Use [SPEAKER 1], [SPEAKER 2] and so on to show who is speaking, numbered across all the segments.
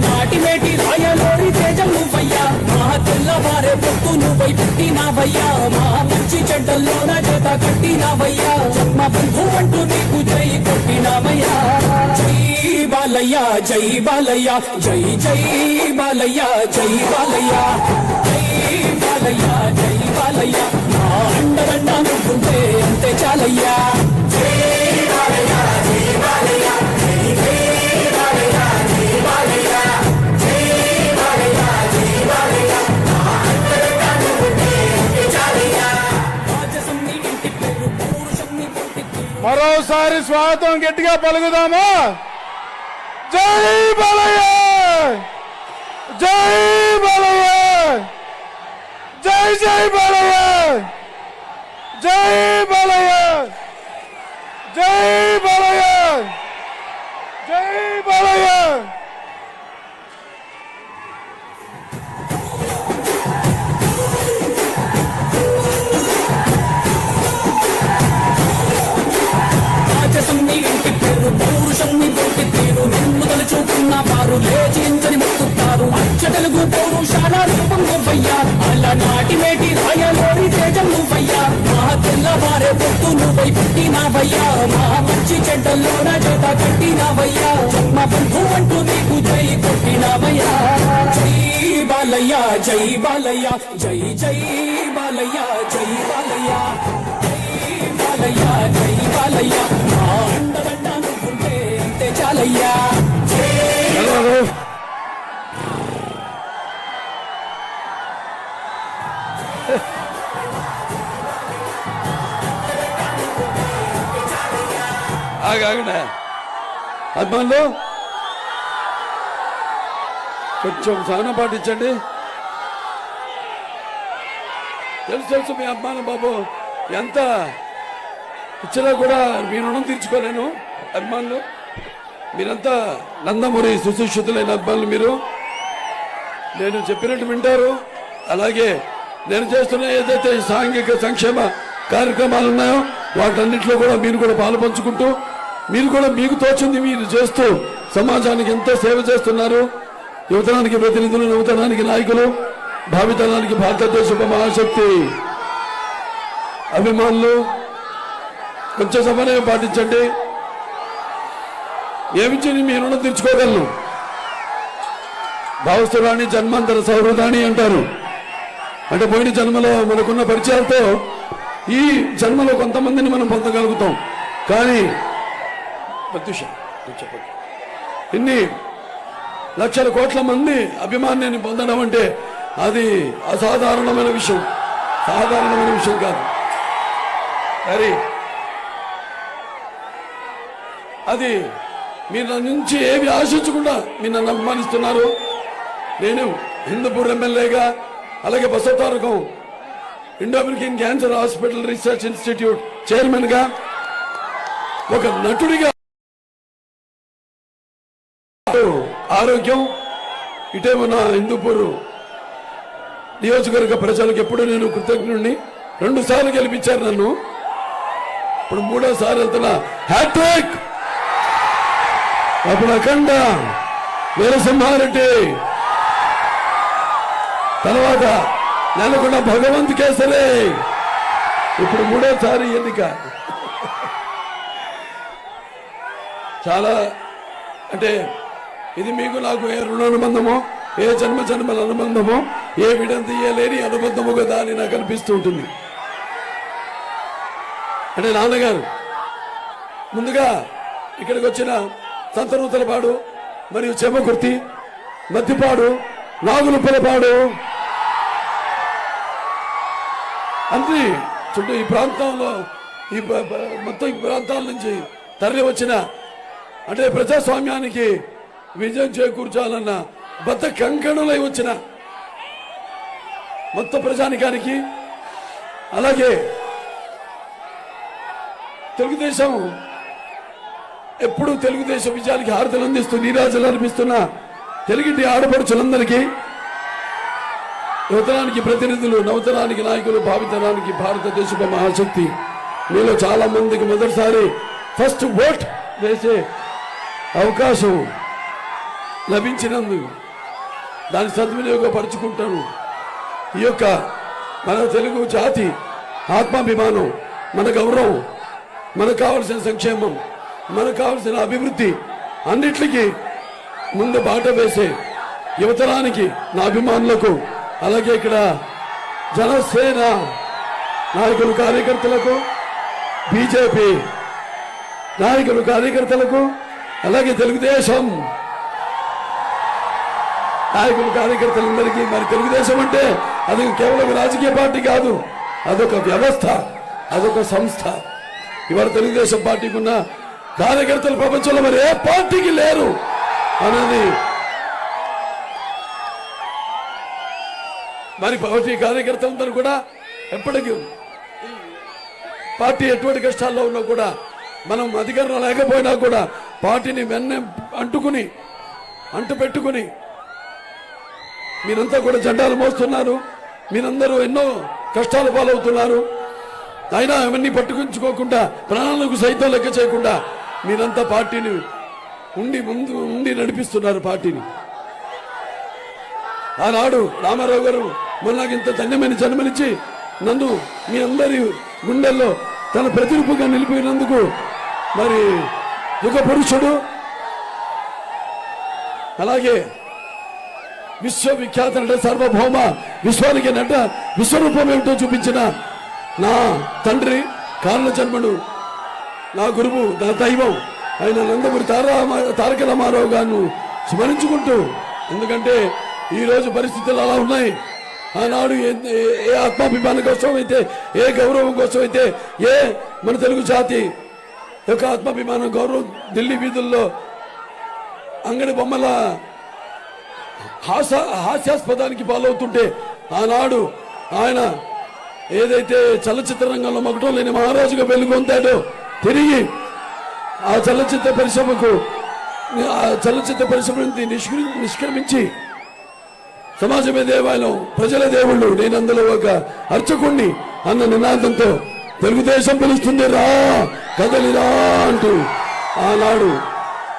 [SPEAKER 1] నాటి మేటి రాయలోరి తేజం నువ్వయ్యా మా తెల్లవారే పొత్తు నువ్వై పుట్టినావయ్యా మా మంచి చెడ్డల్లోన చేత కట్టినావయ్యా జన్మ బంధు అంటూ నీకు జై కొట్టినావయ్యా జై బాలయ్య జై బాలయ్య జై జై బాలయ్య జై బాలయ్య జై బాలయ్య జై బాలయ్య మా అండదండ నువ్వుంటే అంతే చాలయ్యా జై బాలయ్య జై బాలయ్య జై జై బాలయ్య జై బాలయ్య జై బాలయ్య జై బాలయ్య మా అండదండ నువ్వుంటే అంతే చాలయ్యా రాజసం నీ ఇంటి పేరు పౌరుషం నీ పొంటికి
[SPEAKER 2] మరోసారి స్వాగతం గట్టిగా పలుకుదామా జై బాలయ్య జై బాలయ్య జై జై బాలయ్య జై బాలయ్య జై బాలయ్య జై బాలయ్య
[SPEAKER 1] రాజసం నీ ఇంటి పేరు పౌరుషం నీ పొంటి తీరు నిన్ను తలుచుకున్న వారు లేచించని మొక్కుతారు అచ్చ తెలుగు పౌరుషాల రూపం నువ్వయ్యా అలా నాటి మేటి రాయలోరి తేజం నువ్వయ్యా మా తెల్లవారే పొత్తు నువ్వై పుట్టినావయ్యా మా మంచి చెడ్డల్లోన చేత కట్టినావయ్యా జన్మ బంధు అంటూ నీకు జై కొట్టినావయ్యా జై బాలయ్య జై బాలయ్య జై జై బాలయ్య జై బాలయ్య జై బాలయ్య జై బాలయ్య మా అండదండ నువ్వుంటే అంతే చాలయ్యా
[SPEAKER 2] ఆగండి అభిమానులు కొంచెం సహనం పాటించండి తెలుసు మీ అభిమానం బాబు ఎంత ఇచ్చినా కూడా మీ రుణం తీర్చుకోలేను అభిమానులు మీరంతా నందమూరి సుశిక్షితులైన అభిమానులు మీరు నేను చెప్పినట్టు వింటారు అలాగే నేను చేస్తున్న ఏదైతే సాంఘిక సంక్షేమ కార్యక్రమాలు ఉన్నాయో వాటన్నింటిలో కూడా మీరు కూడా పాలు పంచుకుంటూ మీరు కూడా మీకు తోచింది మీరు చేస్తూ సమాజానికి ఎంతో సేవ చేస్తున్నారు యువతరానికి ప్రతినిధులు నూతనానికి నాయకులు భావితరానికి భారతదేశ మహాశక్తి అభిమానులు కొంచెం సమన్వయం పాటించండి ఏమిచ్చి మీ రుణం తీర్చుకోగలను భావస్తురాణి జన్మాంతర సౌహృదాన్ని అంటారు అంటే పోయిన జన్మలో మనకున్న పరిచయాలతో ఈ జన్మలో కొంతమందిని మనం పొందగలుగుతాం కానీ ఇన్ని లక్షల కోట్ల మంది అభిమాన్యాన్ని పొందడం అంటే అది అసాధారణమైన విషయం సాధారణమైన విషయం కాదు మరి అది మీరు నా నుంచి ఏమి ఆశించకుండా మీరు నన్ను అభిమానిస్తున్నారు నేను హిందూపూర్ ఎమ్మెల్యేగా అలాగే Basavatarakam Indo American cancer hospital research institute chairman గా ఒక నటుడిగా ఆరోగ్యం ఇటేమో నా హిందూపూర్ నియోజకవర్గ ప్రజలకు ఎప్పుడు నేను కృతజ్ఞుడిని 2 సార్లు గెలిపించారు నన్ను ఇప్పుడు 3వ సారి వెళ్తున్నా హ్యాట్రిక్ అప్పుడు అఖండ వీరసింహారెడ్డి తర్వాత నెలకొండ భగవంత్ కేసరి ఇప్పుడు 3వ సారి ఎన్నిక చాలా అంటే ఇది మీకు నాకు ఏ రుణానుబంధమో ఏ జన్మల అనుబంధమో ఏ విడదీయలేని అనుబంధము కదా అని నాకు అనిపిస్తూ ఉంటుంది అంటే నాన్నగారు ముందుగా ఇక్కడికి వచ్చిన సంతనూతలపాడు మరియు చెమ్మకుర్తి మద్దిపాడు నాగులుప్పలపాడు అన్ని చుట్టూ ఈ ప్రాంతంలో ఈ మొత్తం ఈ ప్రాంతాల నుంచి తరలి వచ్చిన అంటే ప్రజాస్వామ్యానికి విజయం చేకూర్చాలన్న బద్ద కంకణలై వచ్చిన మొత్తం ప్రజానికానికి అలాగే తెలుగుదేశం ఎప్పుడు తెలుగుదేశం విజయానికి హారతలు అందిస్తూ నీరాజలు అర్పిస్తున్న తెలుగింటి ఆడపడుచులందరికీ యువతరానికి ప్రతినిధులు నవతరానికి నాయకులు భావితరానికి భారతదేశపు మహాశక్తి మీలో చాలా మందికి మొదటిసారి ఫస్ట్ ఓట్ వేసే అవకాశం లభించినందుకు దాన్ని సద్వినియోగపరుచుకుంటాను. ఈ యొక్క మన తెలుగు జాతి ఆత్మాభిమానం, మన గౌరవం, మనకు కావలసిన సంక్షేమం, మనకు కావలసిన అభివృద్ధి అన్నిటికీ ముందు బాట వేసే యువతరానికి, నా అభిమానులకు, అలాగే ఇక్కడ జనసేన నాయకులు కార్యకర్తలకు, బీజేపీ నాయకులు కార్యకర్తలకు, అలాగే తెలుగుదేశం నాయకులు కార్యకర్తలందరికీ, మరి తెలుగుదేశం అంటే అది కేవలం రాజకీయ పార్టీ కాదు, అదొక వ్యవస్థ, అదొక సంస్థ. ఇవాళ తెలుగుదేశం పార్టీకి ఉన్న కార్యకర్తలు ప్రపంచంలో మరి ఏ పార్టీకి లేరు అనేది మరి పార్టీ కార్యకర్తలందరూ కూడా ఎప్పటికీ పార్టీ ఎటువంటి కష్టాల్లో ఉన్నా కూడా, మనం అధికారంలో లేకపోయినా కూడా పార్టీని అంటు పెట్టుకుని మీరంతా కూడా జెండాలు మోస్తున్నారు. మీరందరూ ఎన్నో కష్టాలు పాలవుతున్నారు. అయినా అవన్నీ పట్టుకుంచుకోకుండా, ప్రాణాలకు సైతం లెక్క చేయకుండా మీరంతా పార్టీని ముందు నడిపిస్తున్నారు. పార్టీని ఆనాడు రామారావు గారు మొన్నగింత ధన్యమైన జన్మనిచ్చి నన్ను మీ అందరి గుండెల్లో తన ప్రతిరూపంగా నిలిపినందుకు మరి యుగ పురుషుడు, అలాగే విశ్వవిఖ్యాత నట, సార్వభౌమ, విశ్వానికి నట విశ్వరూపం ఏమిటో చూపించిన నా తండ్రి, కారణ జన్ముడు, నా గురువు, నా దైవం ఆయన నందమూరి తారక రామారావు గారిని స్మరించుకుంటూ, ఎందుకంటే ఈరోజు పరిస్థితులు అలా ఉన్నాయి. ఆనాడు ఏ ఆత్మాభిమానం కోసం అయితే, ఏ గౌరవం కోసం అయితే, ఏ మన తెలుగు జాతి యొక్క ఆత్మాభిమానం, గౌరవం ఢిల్లీ వీధుల్లో అంగడి బొమ్మల హాస్యాస్పదానికి పాలవుతుంటే, ఆనాడు ఆయన ఏదైతే చలచిత్ర రంగంలో మగటం లేని మహారాజుగా వెలుగొందాడో, తిరిగి ఆ చలచిత్ర పరిశ్రమ నిష్క్రమించి సమాజమే దేవాలయం, ప్రజల దేవుళ్ళు, నేను అందులో ఒక అర్చకుణ్ణి అన్న నినాదంతో తెలుగుదేశం పిలుస్తుంది రా కదలిరా అంటూ ఆనాడు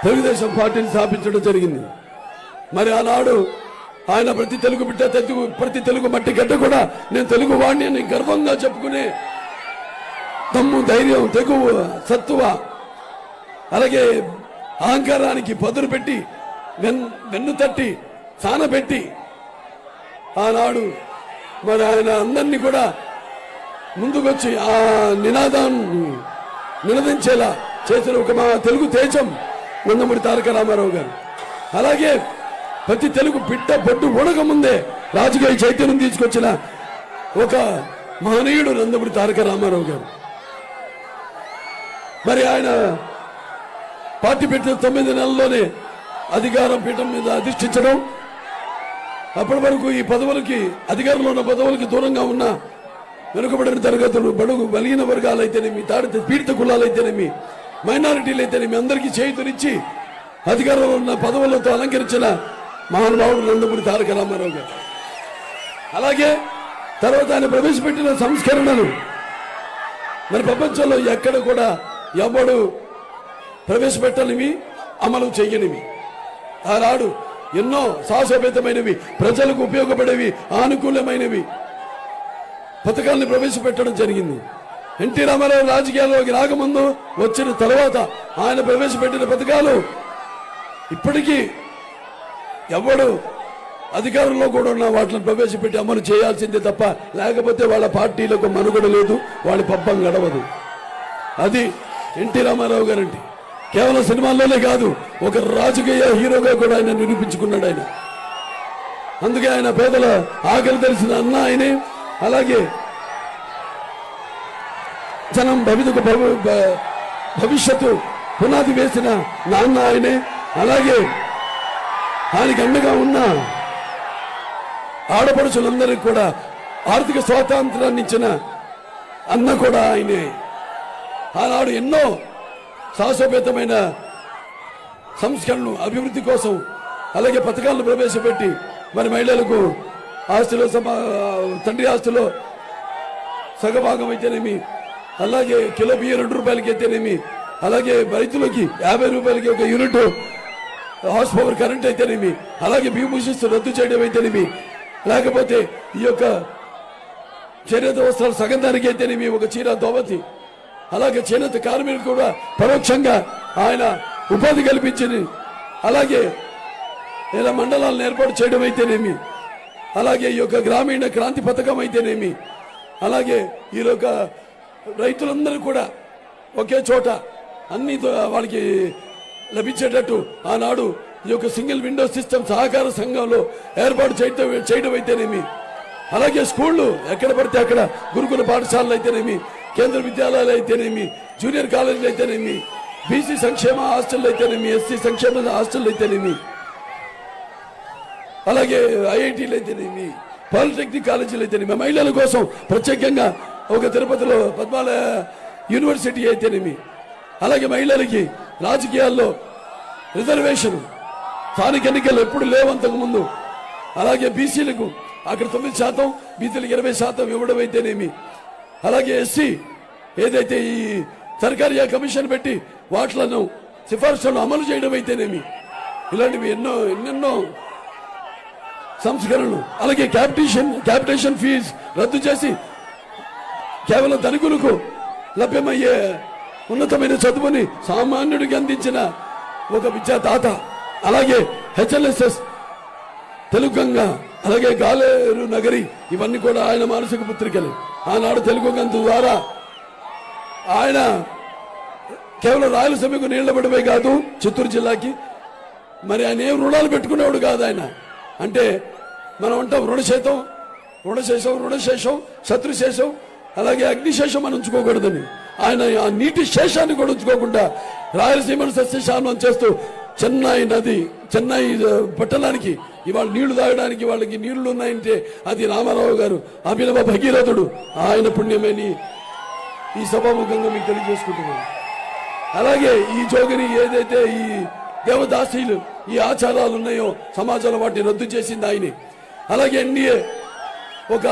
[SPEAKER 2] తెలుగుదేశం పార్టీని స్థాపించడం జరిగింది. మరి ఆనాడు ఆయన ప్రతి తెలుగు బిడ్డ, ప్రతి తెలుగు మట్టి గడ్డ కూడా నేను తెలుగు వాడిని అని గర్వంగా చెప్పుకునే దమ్ము, ధైర్యం, తెగువ, సత్తువ, అలాగే అహంకారానికి పదురు పెట్టి వెన్ను తట్టి సానబెట్టి ఆనాడు మరి ఆయన అందరినీ కూడా ముందుకొచ్చి ఆ నినాదాన్ని నినదించేలా చేసిన ఒక మా తెలుగు తేజం నందమూరి తారక రామారావు గారు. అలాగే ప్రతి తెలుగు బిడ్డ బొడ్డు ఉడక ముందే రాజకీయ చైతన్యం తీసుకొచ్చిన ఒక మహనీయుడు నందమూరి తారక రామారావు గారు. మరి ఆయన పార్టీ పెట్టిన 9 నెలల్లోనే అధికారం పీఠం మీద అధిష్ఠించడం, అప్పటి వరకు ఈ పదవులకి, అధికారంలో ఉన్న పదవులకి దూరంగా ఉన్న వెనుకబడిన తరగతులు, బడుగు బలిగిన వర్గాలైతేనేమి, పీడిత కులాలైతేనేమి, మైనారిటీలు అయితేనేమి అందరికీ చేయుతనిచ్చి అధికారంలో ఉన్న పదవులతో అలంకరించిన మహానుభావుడు నందమూరి తారక రామారావు గారు. అలాగే తర్వాత ఆయన ప్రవేశపెట్టిన సంస్కరణలు మరి ప్రపంచంలో ఎక్కడ కూడా ఎవడు ప్రవేశపెట్టనివి, అమలు చేయనివి. ఆనాడు ఎన్నో సాహసోపేతమైనవి, ప్రజలకు ఉపయోగపడేవి, అనుకూలమైనవి పథకాలను ప్రవేశపెట్టడం జరిగింది. ఎన్టీ రామారావు రాజకీయాల్లోకి రాకముందు, వచ్చిన తర్వాత ఆయన ప్రవేశపెట్టిన పథకాలు ఇప్పటికీ ఎవడు అధికారంలో కూడా ఉన్న వాటిని ప్రవేశపెట్టి అమలు చేయాల్సిందే తప్ప, లేకపోతే వాళ్ళ పార్టీలకు మనుగడ లేదు, వాళ్ళ పబ్బం గడవదు. అది ఎన్టీ రామారావు గారంటే. కేవలం సినిమాల్లోనే కాదు, ఒక రాజకీయ హీరోగా కూడా ఆయన నిరూపించుకున్నాడు ఆయన. అందుకే ఆయన పేదల ఆకలి తెలిసిన అన్న ఆయనే. అలాగే జనం భవిష్యత్తు పునాది వేసిన నాన్న ఆయనే. అలాగే ఆయనకి అండగా ఉన్న ఆడపడుచులందరికీ కూడా ఆర్థిక స్వాతంత్రాన్ని ఇచ్చిన అన్న కూడా ఆయనే. ఆనాడు ఎన్నో సాహసోపేతమైన సంస్కరణలు, అభివృద్ధి కోసం అలాగే పథకాలను ప్రవేశపెట్టి మరి మహిళలకు ఆస్తిలో తండ్రి ఆస్తిలో సగభాగం అయితేనేమి, అలాగే కిలో బియ్యం 2 రూపాయలకి అయితేనేమి, అలాగే రైతులకి 50 రూపాయలకి ఒక యూనిట్ హార్స్ పవర్ కరెంట్ అయితేనేమి, అలాగే బియ్యం శిస్తు రద్దు చేయడం అయితేనేమి, లేకపోతే ఈ యొక్క చేనేత వస్త్రాలు సగం ధరకి అయితేనేమి, ఒక చీర దోవతి, అలాగే చేనేత కార్మికులు కూడా పరోక్షంగా ఆయన ఉపాధి కల్పించింది. అలాగే ఇలా మండలాలను ఏర్పాటు చేయడం అయితేనేమి, అలాగే ఈ యొక్క గ్రామీణ క్రాంతి పథకం అయితేనేమి, అలాగే ఈ యొక్క రైతులందరూ కూడా ఒకే చోట అన్ని వాళ్ళకి లభించేటట్టు ఆనాడు ఈ యొక్క సింగిల్ విండో సిస్టమ్ సహకార సంఘంలో ఏర్పాటు చేయడం అయితేనేమి, అలాగే స్కూళ్లు ఎక్కడ పడితే అక్కడ గురుకుల పాఠశాలలు అయితేనేమి, కేంద్ర విద్యాలయాలు అయితేనేమి, జూనియర్ కాలేజీలు అయితేనేమి, బీసీ సంక్షేమ హాస్టల్ అయితేనేమి, ఎస్సీ సంక్షేమ హాస్టల్ అయితేనేమి, అలాగే ఐఐటీలు అయితేనేమి, పాలిటెక్నిక్ కాలేజీలు అయితేనేమి, మహిళల కోసం ప్రత్యేకంగా ఒక తిరుపతిలో పద్మాల యూనివర్సిటీ అయితేనేమి, అలాగే మహిళలకి రాజకీయాల్లో రిజర్వేషన్ స్థానిక ఎన్నికలు ఎప్పుడు లేవు అంతకు ముందు, అలాగే బీసీలకు అక్కడ 9%, బీసీలకు 20% ఇవ్వడం అయితేనేమి, అలాగే ఎస్సీ ఏదైతే ఈ సర్కారీ కమిషన్ పెట్టి వాటిలను సిఫార్సులను అమలు చేయడం అయితేనేమి, ఇలాంటివి ఎన్నెన్నో సంస్కరణలు. అలాగే క్యాపిటేషన్ ఫీజు రద్దు చేసి కేవలం ధనికులకు లభ్యమయ్యే ఉన్నతమైన చదువుని సామాన్యుడికి అందించిన ఒక విద్యాదాత. అలాగే హెచ్ఎల్ఎస్ఎస్, తెలుగు గంగ, అలాగే గాలేరు నగరి, ఇవన్నీ కూడా ఆయన మానసిక పుత్రికలు. ఆనాడు తెలుగు గంగ ద్వారా ఆయన కేవలం రాయలసీమకు నీళ్ల పడిపోయి కాదు, చిత్తూరు జిల్లాకి మరి ఆయన ఏం రుణాలు పెట్టుకునేవాడు కాదు. ఆయన అంటే మనం అంటాం రుణశేషం, శత్రుశేషం, అలాగే అగ్నిశేషం మనం ఉంచుకోకూడదని. ఆయన ఆ నీటి శేషాన్ని కూడా ఉంచుకోకుండా రాయలసీమను సస్యశానం చేస్తూ చెన్నై పట్టణానికి ఇవాళ నీళ్లు తాగడానికి వాళ్ళకి నీళ్లు ఉన్నాయంటే అది రామారావు గారు అభినవ భగీరథుడు. ఆయన పుణ్యమని ఈ సభాముఖంగా మీకు తెలియజేసుకుంటున్నాను. అలాగే ఈ జోగిని ఏదైతే ఈ దేవదాసీలు ఈ ఆచారాలు ఉన్నాయో సమాజంలో వాటిని రద్దు చేసింది ఆయనే. అలాగే ఎన్డీఏ ఒక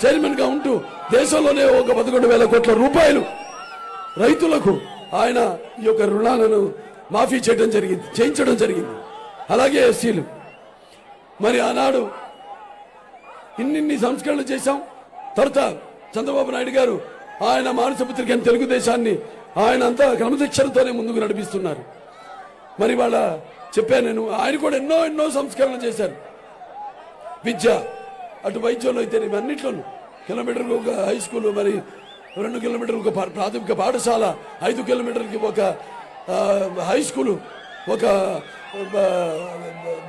[SPEAKER 2] చైర్మన్ గా ఉంటూ దేశంలోనే ఒక 11,000 కోట్ల రూపాయలు రైతులకు ఆయన ఈ యొక్క రుణాలను మాఫీ చేయించడం జరిగింది. అలాగే ఎస్సీలు మరి ఆనాడు ఇన్ని సంస్కరణలు చేశాం. తర్వాత చంద్రబాబు నాయుడు గారు ఆయన మానసపుత్రిక తెలుగుదేశాన్ని ఆయన అంతా క్రమశిక్షణతోనే ముందుకు నడిపిస్తున్నారు. మరి వాళ్ళ చెప్పాను నేను, ఆయన కూడా ఎన్నో సంస్కరణలు చేశారు. విద్య, అటు వైద్యంలో అయితే అన్నిట్లోనూ కిలోమీటర్కి ఒక హై స్కూల్, మరి 2 కిలోమీటర్లకు ఒక ప్రాథమిక పాఠశాల, 5 కిలోమీటర్కి ఒక హై స్కూలు, ఒక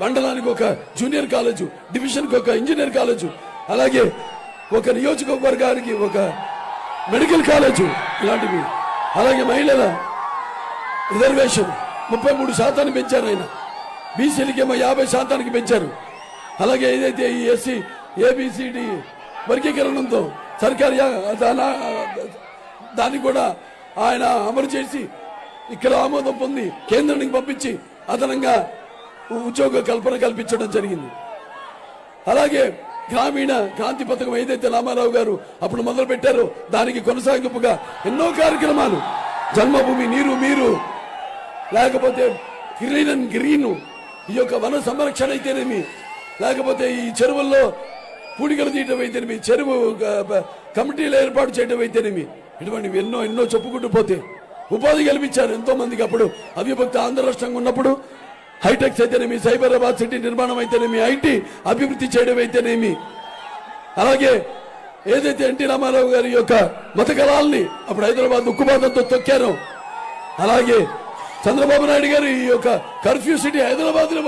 [SPEAKER 2] మండలానికి ఒక జూనియర్ కాలేజు, డివిజన్కి ఒక ఇంజనీర్ కాలేజు, అలాగే ఒక నియోజకవర్గానికి ఒక మెడికల్ కాలేజు, ఇలాంటివి. అలాగే మహిళల రిజర్వేషన్ 33% పెంచారు ఆయన, బీసీలకి ఏమో 50% పెంచారు. అలాగే ఏదైతే ఈ ఎస్సీ ఏబిసిడి వర్గీకరణంతో సర్కారు దాన్ని కూడా ఆయన అమలు చేసి ఇక్కడ ఆమోదం పొంది కేంద్రానికి పంపించి అదనంగా ఉద్యోగ కల్పన కల్పించడం జరిగింది. అలాగే గ్రామీణ క్రాంతి పథకం ఏదైతే రామారావు గారు అప్పుడు మొదలు పెట్టారో దానికి కొనసాగింపుగా ఎన్నో కార్యక్రమాలు, జన్మభూమి నీరు మీరు, లేకపోతే గ్రీన్ ఈ యొక్క వన సంరక్షణ అయితేనేమి, లేకపోతే ఈ చెరువుల్లో పూడికలు తీయటం అయితేనేమి, చెరువు కమిటీలు ఏర్పాటు చేయడం అయితేనేమి, ఇటువంటివి ఎన్నో చెప్పుకుంటూ పోతే ఉపాధి కల్పించారు ఎంతో మందికి. అప్పుడు అవిభక్త ఆంధ్ర రాష్ట్రంగా ఉన్నప్పుడు హైటెక్స్ అయితేనేమి, సైబరాబాద్ సిటీ నిర్మాణం అయితేనేమి, ఐటీ అభివృద్ధి చేయడం అయితేనేమి, అలాగే ఏదైతే ఎన్టీ రామారావు గారి యొక్క మత కళాలని అప్పుడు హైదరాబాద్ ఉక్కుపాతంతో తొక్కారో, అలాగే చంద్రబాబు నాయుడు గారు ఈ యొక్క కర్ఫ్యూ సిటీ హైదరాబాద్ లో